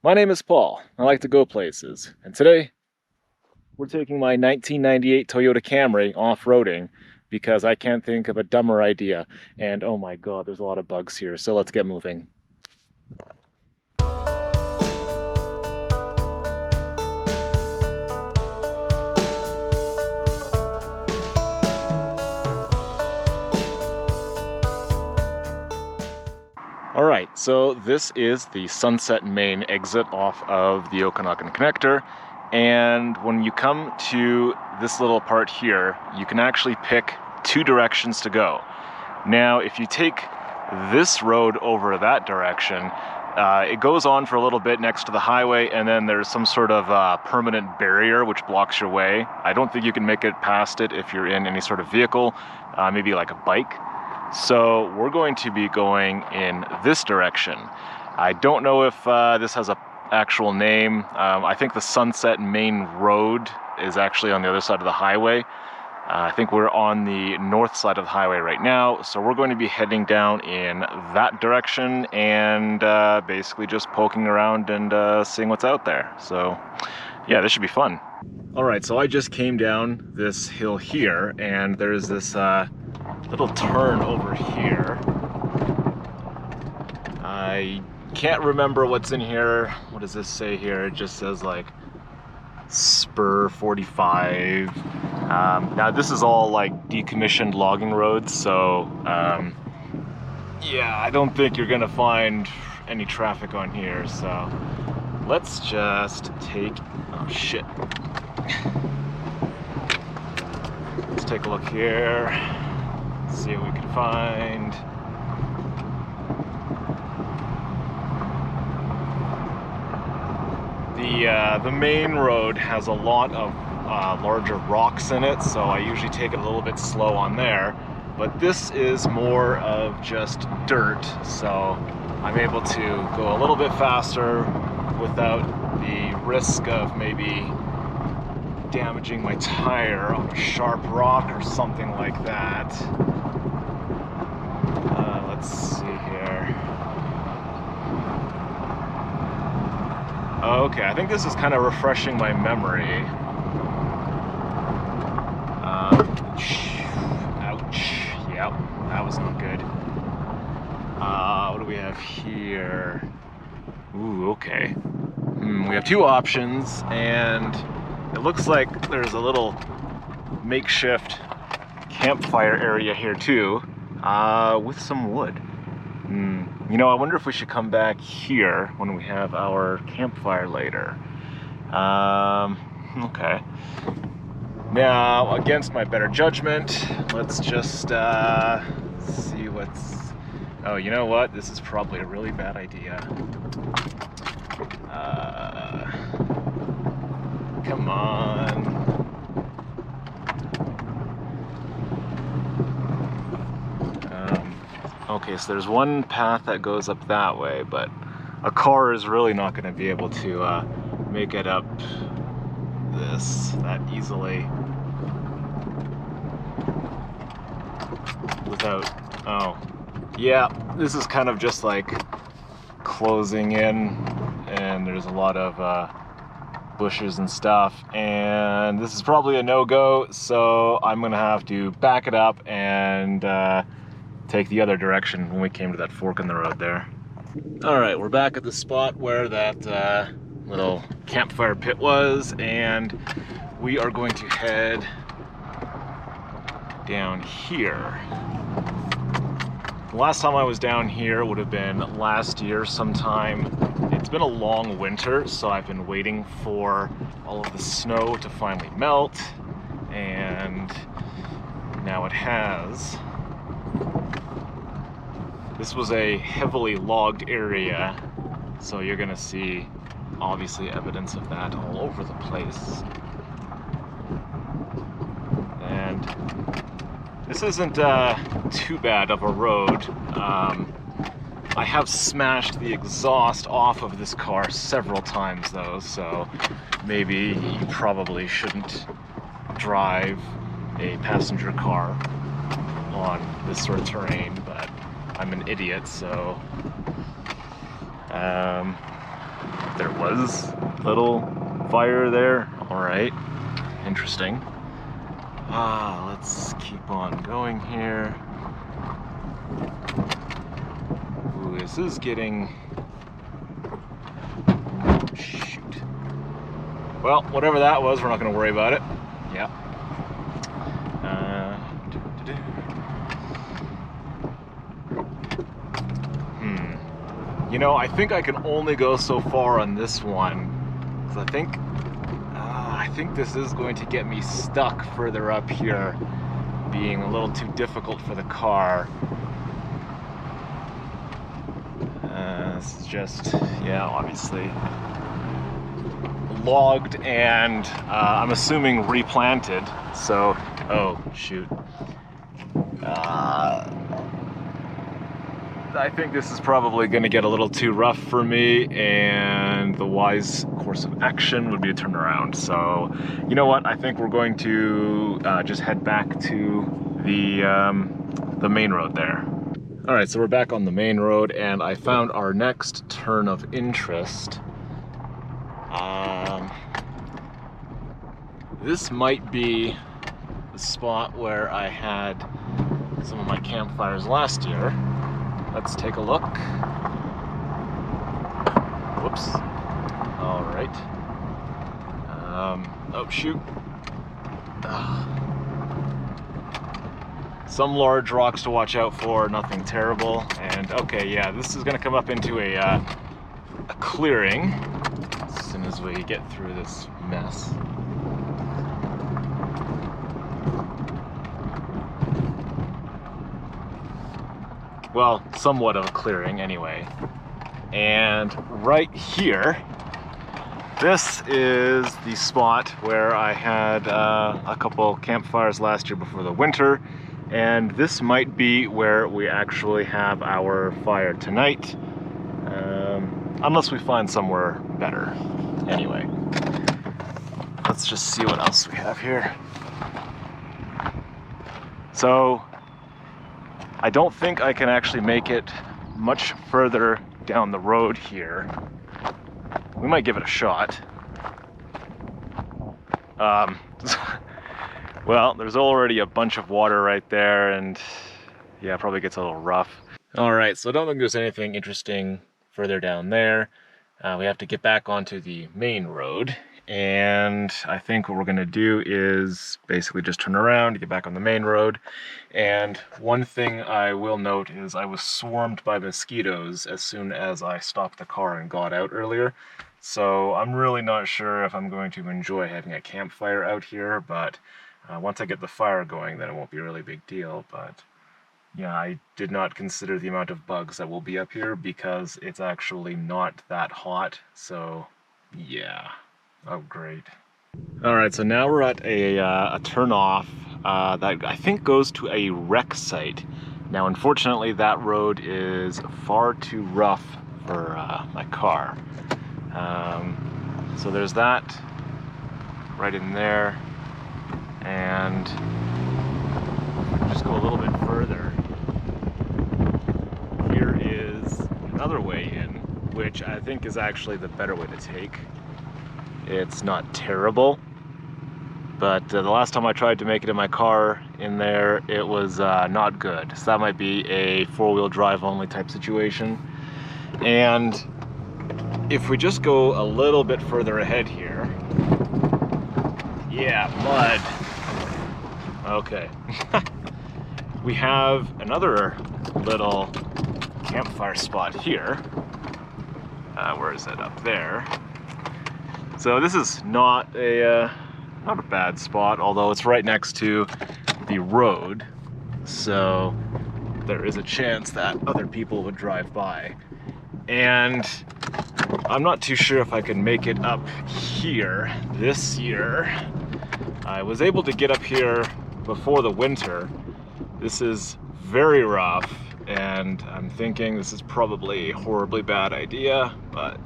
My name is Paul. I like to go places, and today we're taking my 1998 Toyota Camry off-roading because I can't think of a dumber idea. And oh my god, there's a lot of bugs here, so let's get moving. Alright, so this is the Sunset Main exit off of the Okanagan connector, and when you come to this little part here, you can actually pick two directions to go. Now, if you take this road over that direction, it goes on for a little bit next to the highway, and then there's some sort of permanent barrier which blocks your way. I don't think you can make it past it if you're in any sort of vehicle, maybe like a bike. So we're going to be going in this direction. I don't know if this has an actual name. I think the Sunset Main Road is actually on the other side of the highway. I think we're on the north side of the highway right now, so we're going to be heading down in that direction and basically just poking around and seeing what's out there. So yeah, this should be fun. Alright, so I just came down this hill here, and there's this little turn over here. I can't remember what's in here. What does this say here? It just says like Spur 45. Now this is all like decommissioned logging roads, so yeah, I don't think you're gonna find any traffic on here, so let's just take, oh shit. Let's take a look here. See what we can find. The main road has a lot of larger rocks in it, so I usually take it a little bit slow on there. But this is more of just dirt, so I'm able to go a little bit faster without the risk of maybe damaging my tire on a sharp rock or something like that. Let's see here. Okay, I think this is kind of refreshing my memory. Ouch. Yep, that was not good. What do we have here? Ooh, okay. We have two options, and it looks like there's a little makeshift campfire area here too, with some wood. You know, I wonder if we should come back here when we have our campfire later. Okay. Now, against my better judgment, let's just see what's... Oh, you know what? This is probably a really bad idea. Come on. Okay, so there's one path that goes up that way, but a car is really not going to be able to make it up that easily without... Oh, yeah, this is kind of just like closing in, and there's a lot of bushes and stuff, and this is probably a no-go, so I'm gonna have to back it up and take the other direction when we came to that fork in the road there. Alright, we're back at the spot where that little campfire pit was, and we are going to head down here. The last time I was down here would have been last year sometime. It's been a long winter, so I've been waiting for all of the snow to finally melt, and now it has. This was a heavily logged area, so you're gonna see obviously evidence of that all over the place. And this isn't too bad of a road. I have smashed the exhaust off of this car several times though, so maybe you probably shouldn't drive a passenger car on this sort of terrain, but I'm an idiot, so there's there was a little fire there. All right, interesting. Let's keep on going here. Ooh, this is getting... Shoot. Well, whatever that was, we're not going to worry about it. Yeah. You know, I think I can only go so far on this one, because I think this is going to get me stuck further up here, being a little too difficult for the car. This is just, yeah, obviously logged and I'm assuming replanted. So, oh shoot. I think this is probably going to get a little too rough for me, and the wise course of action would be to turn around. So, you know what? I think we're going to just head back to the main road there. All right, so we're back on the main road, and I found our next turn of interest. This might be the spot where I had some of my campfires last year. Let's take a look. Whoops. All right. Oh, shoot. Some large rocks to watch out for, nothing terrible. And okay, yeah, this is gonna come up into a clearing as soon as we get through this mess. Well, somewhat of a clearing anyway. And right here, this is the spot where I had a couple campfires last year before the winter, and this might be where we actually have our fire tonight, unless we find somewhere better. Anyway, let's just see what else we have here. So, I don't think I can actually make it much further down the road here. We might give it a shot. Well, there's already a bunch of water right there, and yeah, it probably gets a little rough. All right, so I don't think there's anything interesting further down there. We have to get back onto the main road, and I think what we're gonna do is basically just turn around to get back on the main road. And one thing I will note is I was swarmed by mosquitoes as soon as I stopped the car and got out earlier. So I'm really not sure if I'm going to enjoy having a campfire out here, but once I get the fire going, then it won't be a really big deal. But yeah, I did not consider the amount of bugs that will be up here because it's actually not that hot. So yeah. Oh, great. All right, so now we're at a turn-off that I think goes to a wreck site. Now, unfortunately, that road is far too rough for my car. So there's that right in there, and just go a little bit further. Here is another way in, which I think is actually the better way to take. It's not terrible, but the last time I tried to make it in my car in there, it was not good. So that might be a four-wheel drive only type situation. And if we just go a little bit further ahead here, yeah, mud. Okay. We have another little campfire spot here. Where is it? Up there. So this is not a bad spot, although it's right next to the road. So there is a chance that other people would drive by. And I'm not too sure if I can make it up here this year. I was able to get up here before the winter. This is very rough, and I'm thinking this is probably a horribly bad idea, but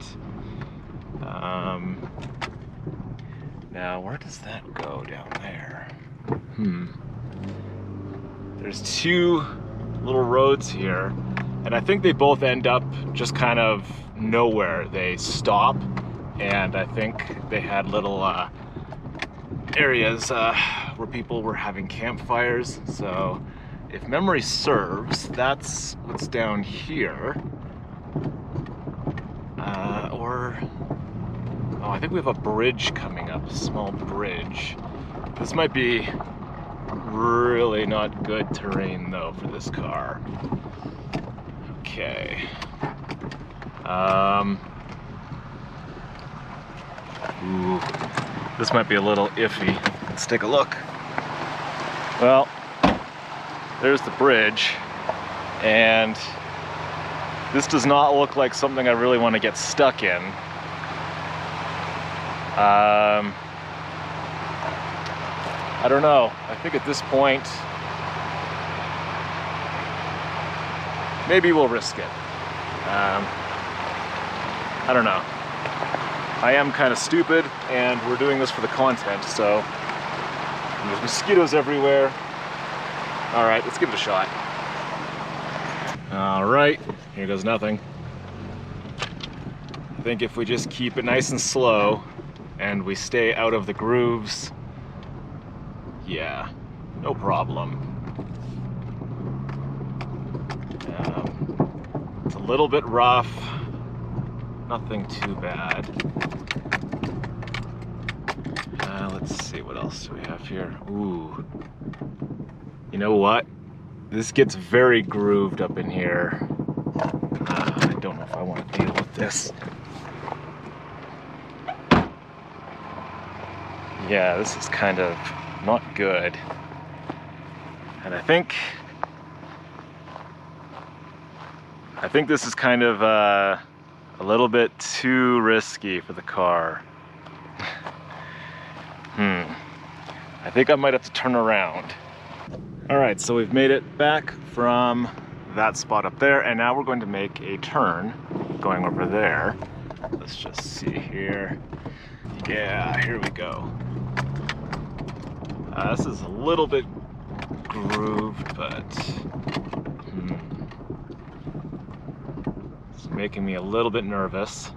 now where does that go down there? There's two little roads here, and I think they both end up just kind of nowhere. They stop, and I think they had little areas where people were having campfires. So if memory serves, that's what's down here. Oh, I think we have a bridge coming up, a small bridge. This might be really not good terrain though for this car. Okay. Ooh, this might be a little iffy. Let's take a look. Well, there's the bridge, and this does not look like something I really want to get stuck in. I don't know. I think at this point, maybe we'll risk it. I don't know. I am kind of stupid, and we're doing this for the content, so there's mosquitoes everywhere. All right, let's give it a shot. All right, here goes nothing. I think if we just keep it nice and slow and we stay out of the grooves, yeah, no problem. It's a little bit rough, nothing too bad. Let's see, what else do we have here? Ooh, you know what? This gets very grooved up in here. I don't know if I want to deal with this. Yeah, this is kind of not good. And I think this is kind of a little bit too risky for the car. I think I might have to turn around. All right, so we've made it back from that spot up there, and now we're going to make a turn going over there. Let's just see here. Yeah, here we go. This is a little bit grooved, but it's making me a little bit nervous.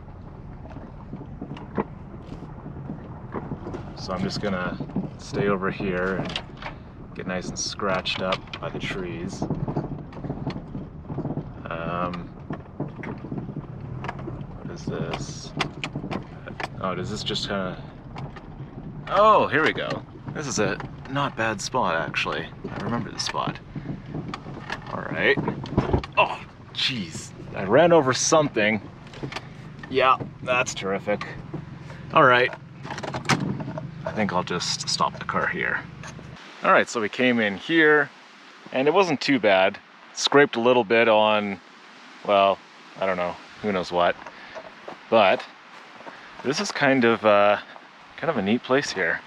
So I'm just gonna stay over here and get nice and scratched up by the trees. What is this? Oh, does this just kind of... Oh, here we go. This is a not bad spot, actually. I remember this spot. All right. Oh, jeez. I ran over something. Yeah, that's terrific. All right. I think I'll just stop the car here. All right, so we came in here, and it wasn't too bad. Scraped a little bit on, well, I don't know, who knows what. But this is kind of a neat place here.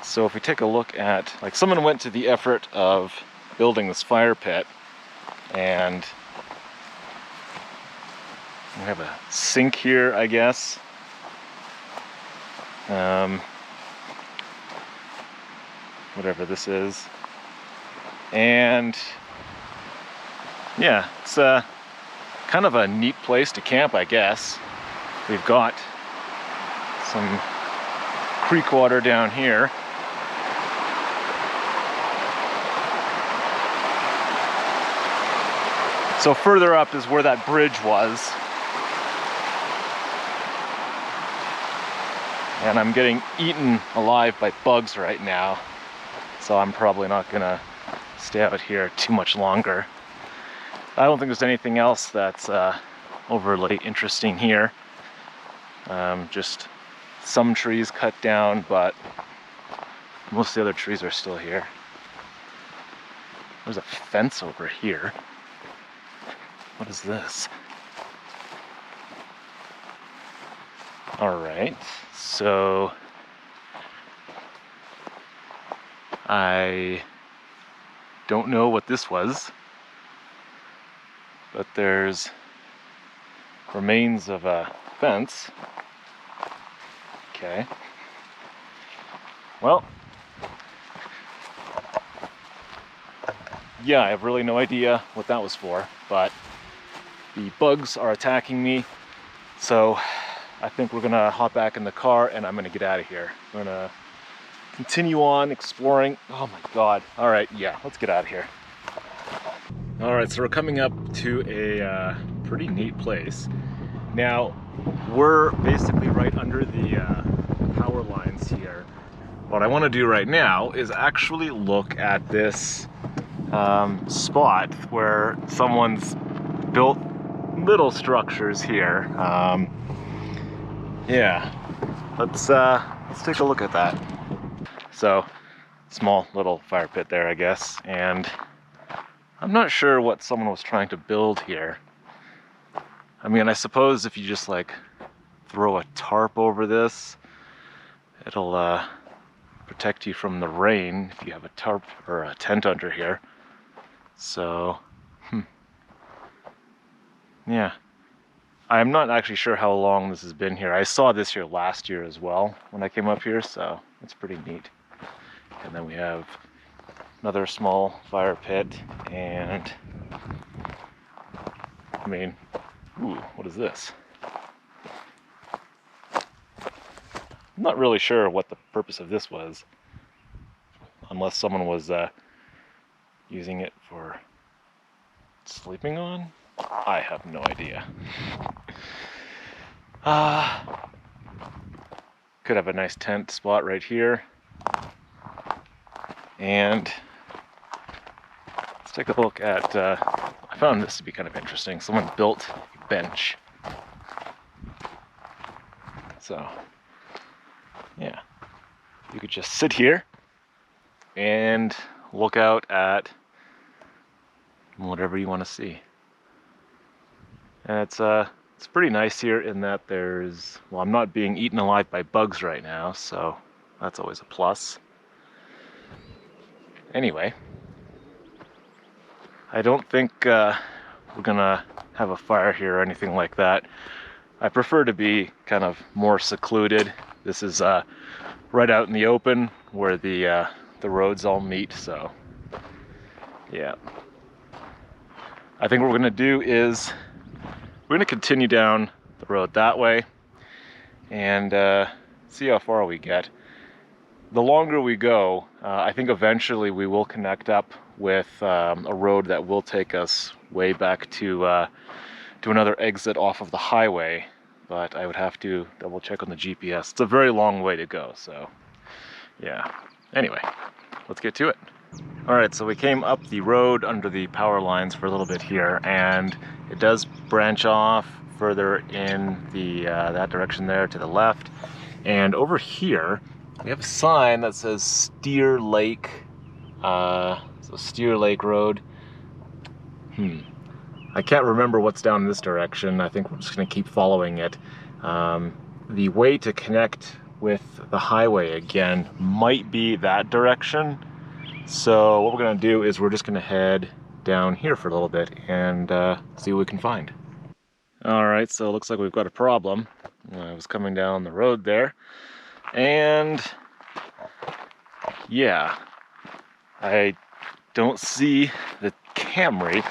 So if we take a look at, like, someone went to the effort of building this fire pit, and we have a sink here, I guess. Whatever this is. And yeah, it's kind of a neat place to camp, I guess. We've got some creek water down here. So further up is where that bridge was. And I'm getting eaten alive by bugs right now. So I'm probably not gonna stay out here too much longer. I don't think there's anything else that's overly interesting here. Just some trees cut down, but most of the other trees are still here. There's a fence over here. What is this? All right, so I don't know what this was, but there's remains of a fence. Okay. Well, yeah, I have really no idea what that was for, but the bugs are attacking me, so I think we're gonna hop back in the car and I'm gonna get out of here. I'm gonna continue on exploring. Oh my God. All right, yeah, let's get out of here. All right, so we're coming up to a pretty neat place. Now, we're basically right under the power lines here. What I want to do right now is actually look at this spot where someone's built little structures here. Yeah, let's take a look at that. So, small little fire pit there, I guess, and I'm not sure what someone was trying to build here. I mean, I suppose if you just like throw a tarp over this, it'll protect you from the rain if you have a tarp or a tent under here. So, yeah. I'm not actually sure how long this has been here. I saw this here last year as well when I came up here, so it's pretty neat. And then we have another small fire pit, and I mean, ooh, what is this? I'm not really sure what the purpose of this was, unless someone was using it for sleeping on. I have no idea. Could have a nice tent spot right here. And let's take a look at, I found this to be kind of interesting. Someone built a bench. So, yeah, you could just sit here and look out at whatever you want to see. And it's pretty nice here in that there's, well, I'm not being eaten alive by bugs right now, so that's always a plus. Anyway, I don't think we're gonna have a fire here or anything like that. I prefer to be kind of more secluded. This is right out in the open where the roads all meet, so yeah. I think what we're gonna do is we're gonna continue down the road that way and see how far we get. The longer we go, I think eventually we will connect up with a road that will take us way back to another exit off of the highway, but I would have to double check on the GPS. It's a very long way to go, so yeah. Anyway, let's get to it. All right, so we came up the road under the power lines for a little bit here, and it does branch off further in the that direction there to the left. And over here, we have a sign that says Steer Lake, so Steer Lake Road. I can't remember what's down in this direction. I think we're just gonna keep following it. The way to connect with the highway again might be that direction. So what we're gonna do is we're just gonna head down here for a little bit and see what we can find. All right, so it looks like we've got a problem. I was coming down the road there, and yeah, I don't see the Camry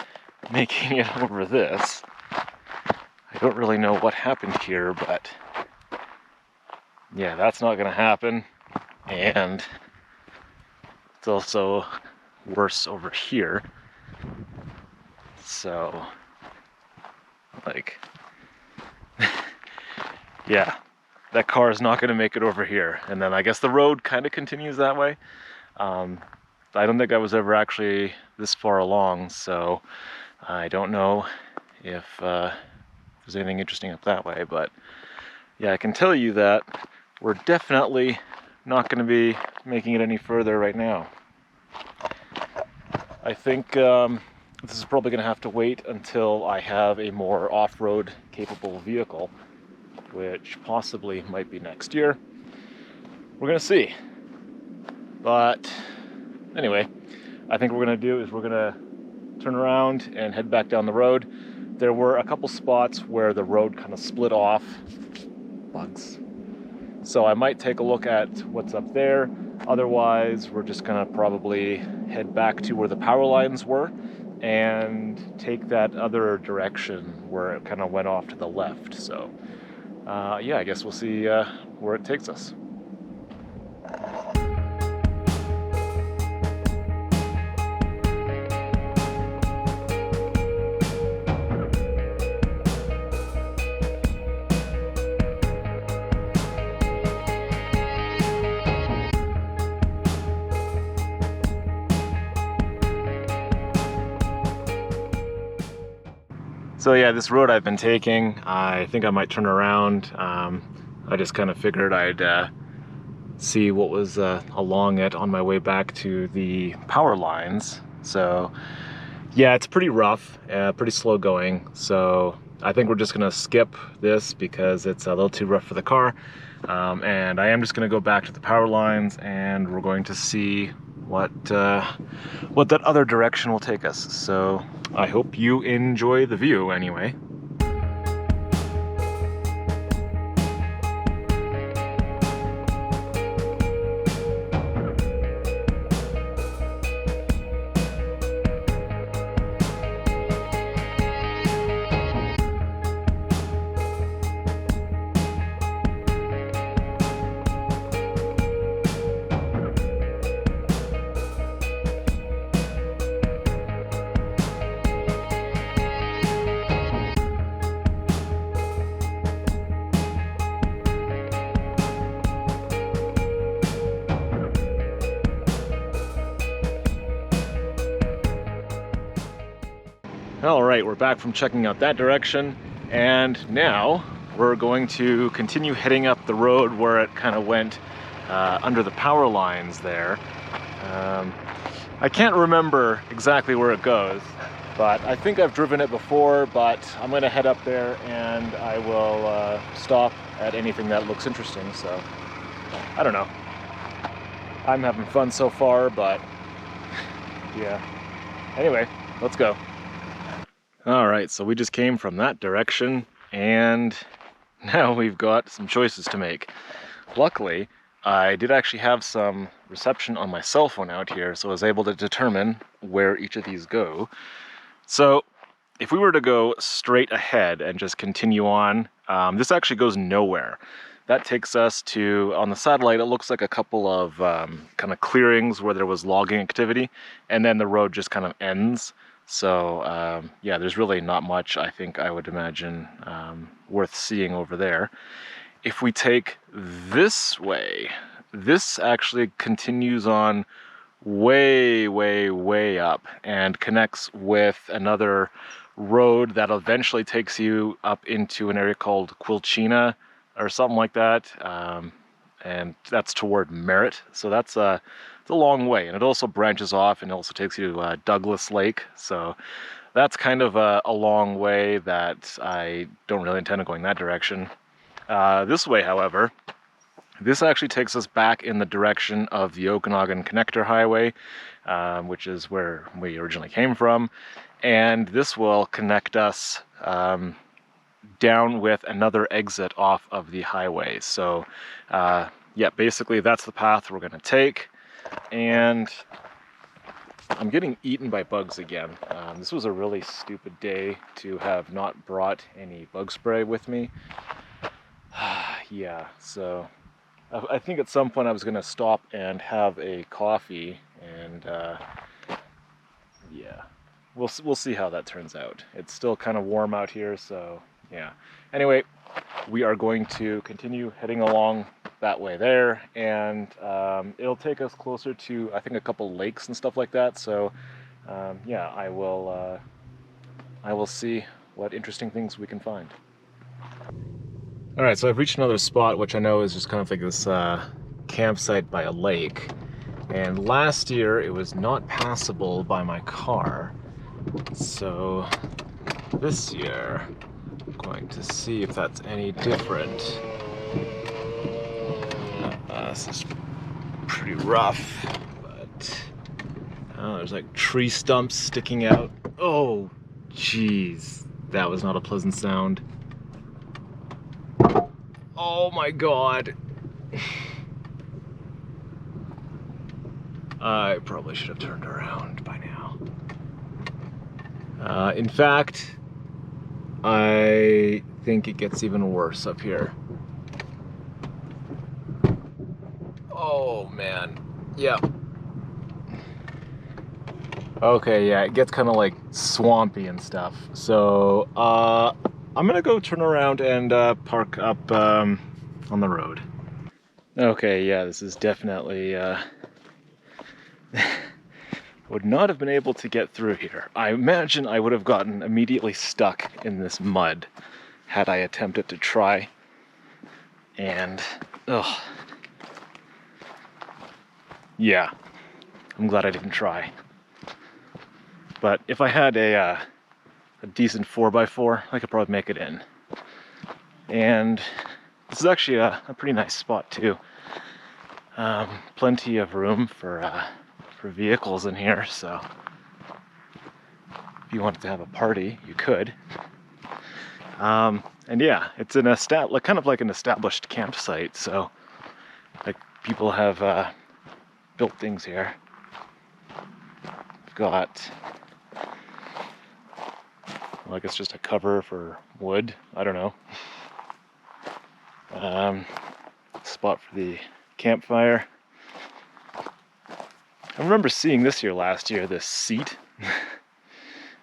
making it over this. I don't really know what happened here, but yeah, that's not gonna happen. And it's also worse over here. So, like, yeah, that car is not gonna make it over here. And then I guess the road kind of continues that way. I don't think I was ever actually this far along, so I don't know if there's anything interesting up that way. But yeah, I can tell you that we're definitely not going to be making it any further right now. I think this is probably going to have to wait until I have a more off-road capable vehicle, which possibly might be next year. We're going to see. But anyway, I think what we're going to do is we're going to turn around and head back down the road. There were a couple spots where the road kind of split off. Bugs. So I might take a look at what's up there. Otherwise, we're just gonna probably head back to where the power lines were and take that other direction where it kind of went off to the left. So yeah, I guess we'll see where it takes us. So yeah, this road I've been taking, I think I might turn around. I just kind of figured I'd see what was along it on my way back to the power lines. So yeah, it's pretty rough, pretty slow going. So I think we're just gonna skip this because it's a little too rough for the car. And I am just gonna go back to the power lines, and we're going to see what that other direction will take us. So I hope you enjoy the view anyway. All right, we're back from checking out that direction, and now we're going to continue heading up the road where it kind of went under the power lines there. I can't remember exactly where it goes, but I think I've driven it before, but I'm going to head up there and I will stop at anything that looks interesting. So I don't know. I'm having fun so far, but yeah. Anyway, let's go. All right, so we just came from that direction, and now we've got some choices to make. Luckily, I did actually have some reception on my cell phone out here, so I was able to determine where each of these go. So if we were to go straight ahead and just continue on, this actually goes nowhere. That takes us to, on the satellite, it looks like a couple of kind of clearings where there was logging activity, and then the road just kind of ends. So yeah, there's really not much, I think, I would imagine, worth seeing over there. If we take this way, this actually continues on way, way, way up and connects with another road that eventually takes you up into an area called Quilchena or something like that. And that's toward Merritt. So that's it's a long way, and it also branches off and also takes you to Douglas Lake. So that's kind of a long way that I don't really intend on going that direction. This way, however, this actually takes us back in the direction of the Okanagan Connector Highway, which is where we originally came from, and this will connect us down with another exit off of the highway. So yeah, basically that's the path we're going to take. And I'm getting eaten by bugs again. This was a really stupid day to have not brought any bug spray with me. Yeah, so I think at some point I was going to stop and have a coffee, and yeah, we'll see how that turns out. It's still kind of warm out here, so yeah. Anyway, we are going to continue heading along that way there, and it'll take us closer to, I think, a couple lakes and stuff like that. So yeah, I will see what interesting things we can find. All right, so I've reached another spot, which I know is just kind of like this campsite by a lake, and last year it was not passable by my car, so this year I'm going to see if that's any different. This is pretty rough, but there's like tree stumps sticking out. Oh, jeez, that was not a pleasant sound. Oh my god. I probably should have turned around by now. In fact, I think it gets even worse up here. Oh man, yeah. Okay, yeah, it gets kind of like swampy and stuff. So I'm gonna go turn around and park up on the road. Okay, yeah, this is definitely would not have been able to get through here. I imagine I would have gotten immediately stuck in this mud had I attempted to try. And, ugh. Yeah, I'm glad I didn't try. But if I had a decent 4x4, I could probably make it in. And this is actually a pretty nice spot too. Plenty of room for vehicles in here, so if you wanted to have a party, you could. And yeah, it's an kind of like an established campsite, so like people have built things here. We've got, well, I guess just a cover for wood. I don't know. Spot for the campfire. I remember seeing this here last year, this seat.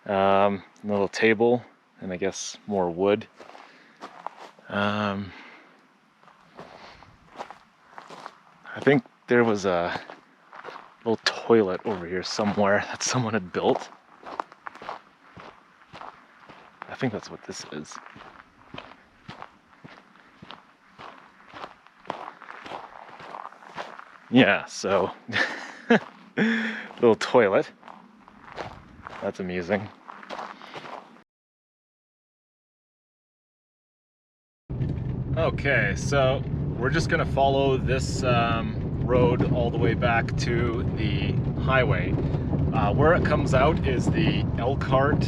A little table, and I guess more wood. I think there was a little toilet over here somewhere that someone had built. I think that's what this is. Yeah, so little toilet. That's amusing. Okay, so we're just gonna follow this road all the way back to the highway. Where it comes out is the Elkhart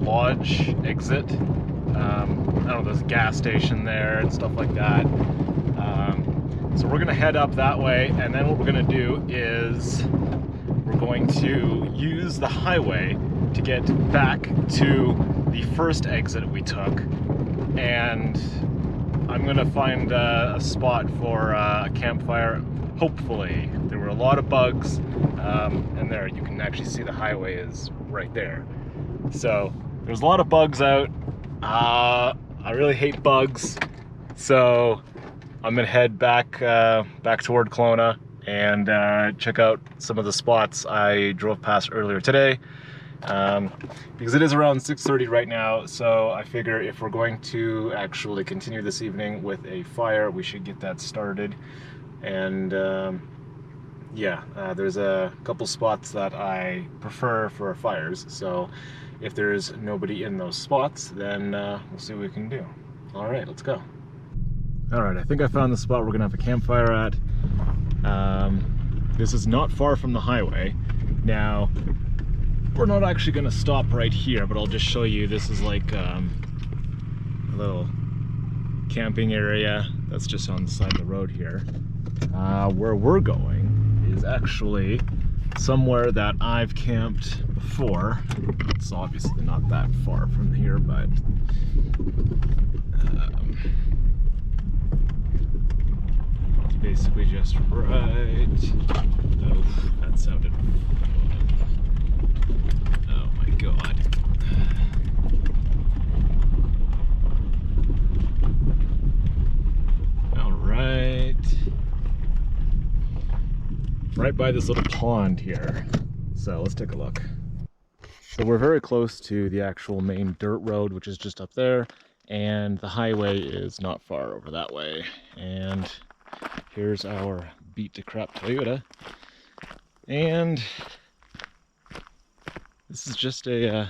Lodge exit. I don't know, there's a gas station there and stuff like that. So we're gonna head up that way, and then what we're gonna do is we're going to use the highway to get back to the first exit we took, and I'm gonna find a spot for a campfire. Hopefully. There were a lot of bugs, and there you can actually see the highway is right there. So there's a lot of bugs out. I really hate bugs, so I'm gonna head back toward Kelowna and check out some of the spots I drove past earlier today, because it is around 6:30 right now, so I figure if we're going to actually continue this evening with a fire, we should get that started. And yeah, there's a couple spots that I prefer for fires, so if there's nobody in those spots, then we'll see what we can do. Alright, let's go. Alright, I think I found the spot we're gonna have a campfire at. This is not far from the highway. Now, we're not actually gonna stop right here, but I'll just show you. This is like a little camping area that's just on the side of the road here. Where we're going is actually somewhere that I've camped before. It's obviously not that far from here, but it's basically just right. Oh, that sounded. Oh my god. Alright. Right by this little pond here. So let's take a look. So we're very close to the actual main dirt road, which is just up there, and the highway is not far over that way. And here's our beat to crap Toyota. And this is just a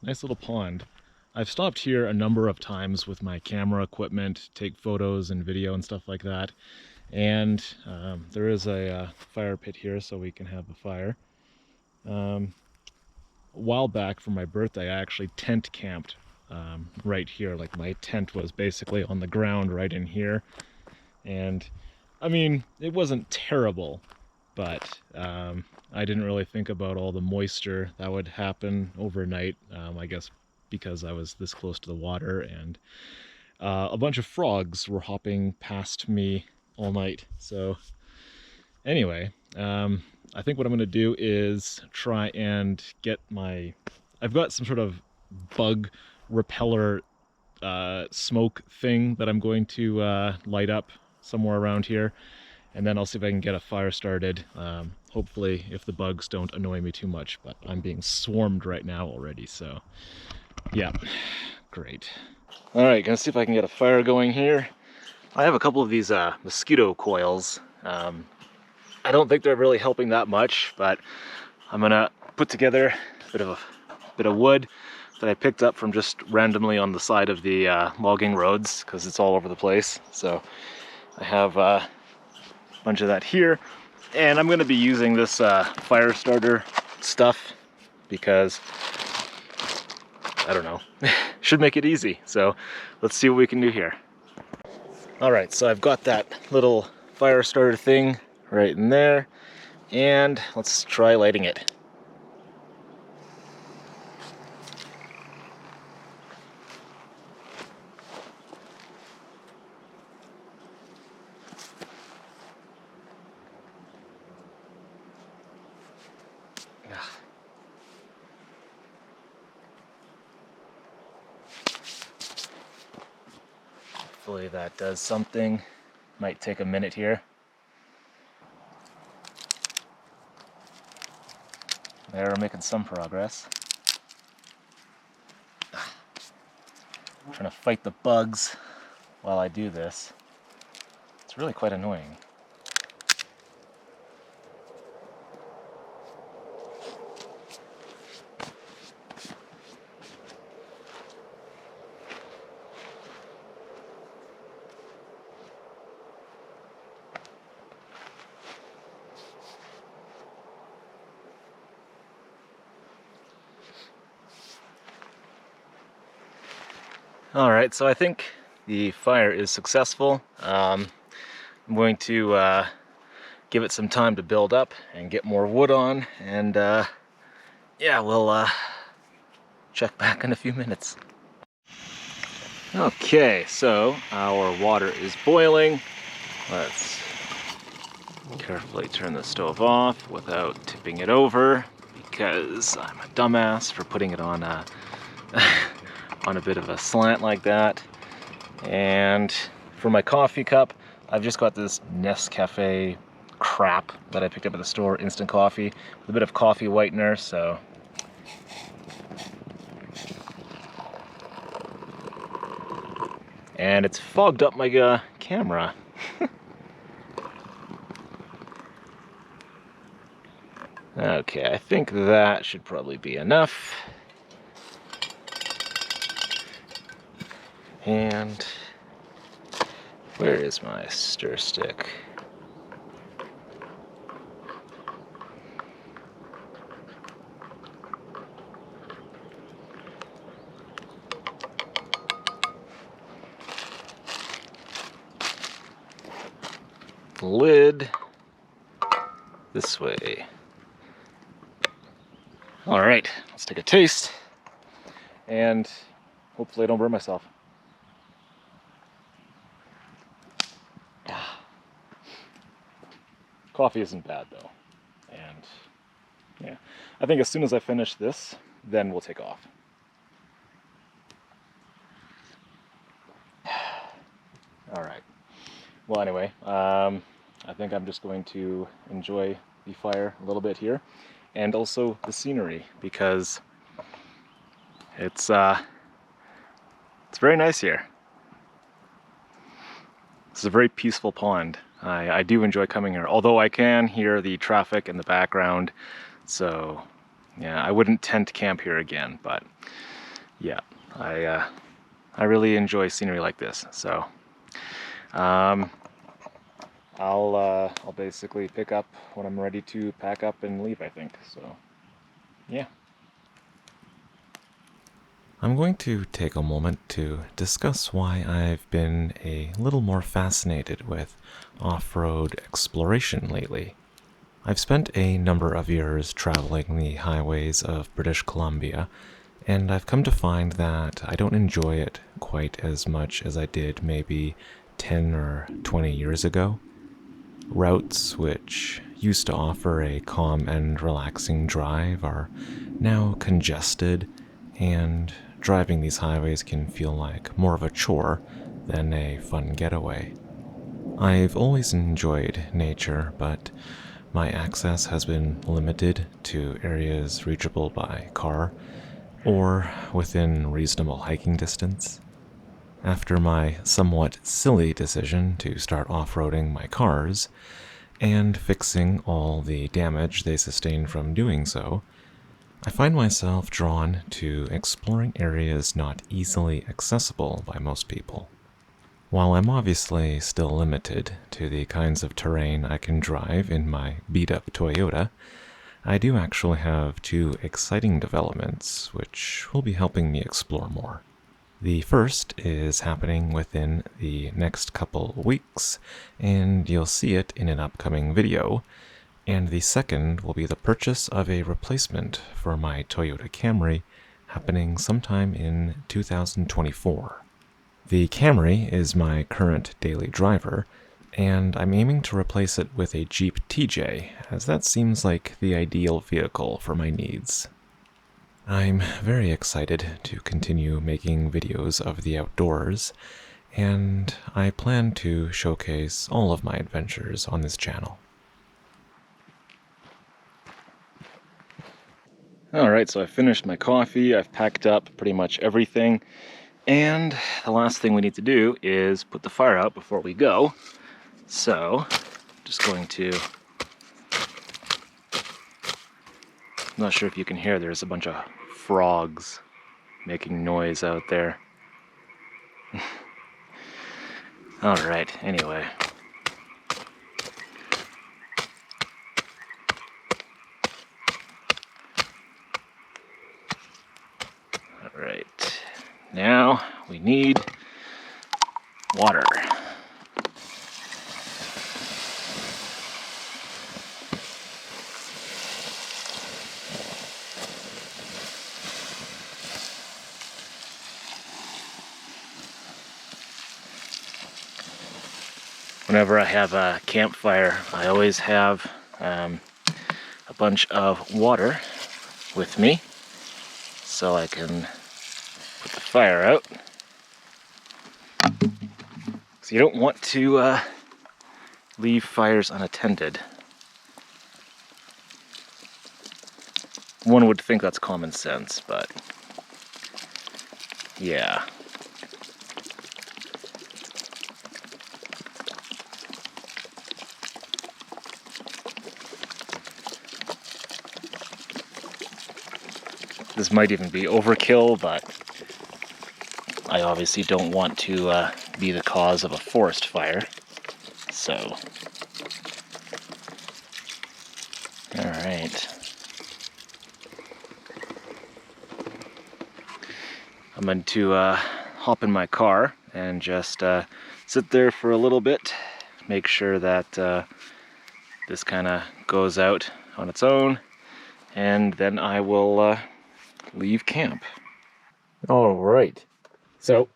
nice little pond. I've stopped here a number of times with my camera equipment, take photos and video and stuff like that. And there is a fire pit here so we can have a fire. A while back for my birthday, I actually tent camped right here. Like, my tent was basically on the ground right in here. And I mean, it wasn't terrible, but I didn't really think about all the moisture that would happen overnight. I guess because I was this close to the water, and a bunch of frogs were hopping past me all night. So anyway, I think what I'm going to do is try and get I've got some sort of bug repeller smoke thing that I'm going to light up somewhere around here, and then I'll see if I can get a fire started. Hopefully, if the bugs don't annoy me too much, but I'm being swarmed right now already, so yeah, great. All right, gonna see if I can get a fire going here. I have a couple of these mosquito coils. I don't think they're really helping that much, but I'm gonna put together a bit of wood that I picked up from just randomly on the side of the logging roads, because it's all over the place. So I have a bunch of that here, and I'm gonna be using this fire starter stuff because, I don't know, should make it easy. So let's see what we can do here. All right, so I've got that little fire starter thing right in there, and let's try lighting it. Hopefully that does something. Might take a minute here. There, we're making some progress. I'm trying to fight the bugs while I do this. It's really quite annoying. All right, so I think the fire is successful. I'm going to give it some time to build up and get more wood on, and yeah, we'll check back in a few minutes. Okay, so our water is boiling. Let's carefully turn the stove off without tipping it over, because I'm a dumbass for putting it on a on a bit of a slant like that. And for my coffee cup, I've just got this Nescafe crap that I picked up at the store, instant coffee, with a bit of coffee whitener, so. And it's fogged up my camera. Okay, I think that should probably be enough. And where is my stir stick? Lid this way. All right, let's take a taste, and hopefully I don't burn myself. Coffee isn't bad though, and yeah, I think as soon as I finish this, then we'll take off. All right. Well, anyway, I think I'm just going to enjoy the fire a little bit here, and also the scenery, because it's very nice here. This is a very peaceful pond. I do enjoy coming here, although I can hear the traffic in the background, so yeah, I wouldn't tent camp here again, but yeah, I really enjoy scenery like this, so I'll basically pick up when I'm ready to pack up and leave, I think, so yeah. I'm going to take a moment to discuss why I've been a little more fascinated with off-road exploration lately. I've spent a number of years traveling the highways of British Columbia, And I've come to find that I don't enjoy it quite as much as I did maybe 10 or 20 years ago. Routes which used to offer a calm and relaxing drive are now congested, and driving these highways can feel like more of a chore than a fun getaway. I've always enjoyed nature, but my access has been limited to areas reachable by car or within reasonable hiking distance. After my somewhat silly decision to start off-roading my cars and fixing all the damage they sustain from doing so, I find myself drawn to exploring areas not easily accessible by most people. While I'm obviously still limited to the kinds of terrain I can drive in my beat-up Toyota, I do actually have two exciting developments which will be helping me explore more. The first is happening within the next couple weeks, and you'll see it in an upcoming video. And the second will be the purchase of a replacement for my Toyota Camry, happening sometime in 2024. The Camry is my current daily driver, and I'm aiming to replace it with a Jeep TJ, as that seems like the ideal vehicle for my needs. I'm very excited to continue making videos of the outdoors, and I plan to showcase all of my adventures on this channel. Alright, so I finished my coffee, I've packed up pretty much everything, and the last thing we need to do is put the fire out before we go. So, just going to... I'm not sure if you can hear, there's a bunch of frogs making noise out there. Alright, anyway. Alright, now we need water. Whenever I have a campfire, I always have a bunch of water with me so I can put the fire out. So you don't want to leave fires unattended. One would think that's common sense, but yeah. This might even be overkill, but I obviously don't want to be the cause of a forest fire. So, alright. I'm going to hop in my car and just sit there for a little bit, make sure that this kind of goes out on its own, and then I will leave camp. Alright, so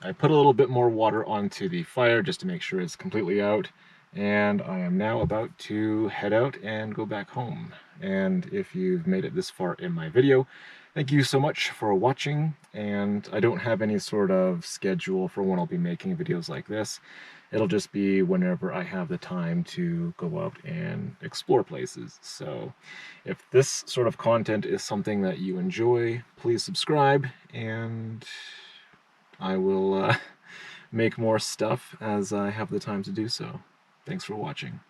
I put a little bit more water onto the fire just to make sure it's completely out, and I am now about to head out and go back home. And if you've made it this far in my video, thank you so much for watching, and I don't have any sort of schedule for when I'll be making videos like this. It'll just be whenever I have the time to go out and explore places. So if this sort of content is something that you enjoy, please subscribe, and I will make more stuff as I have the time to do so. Thanks for watching.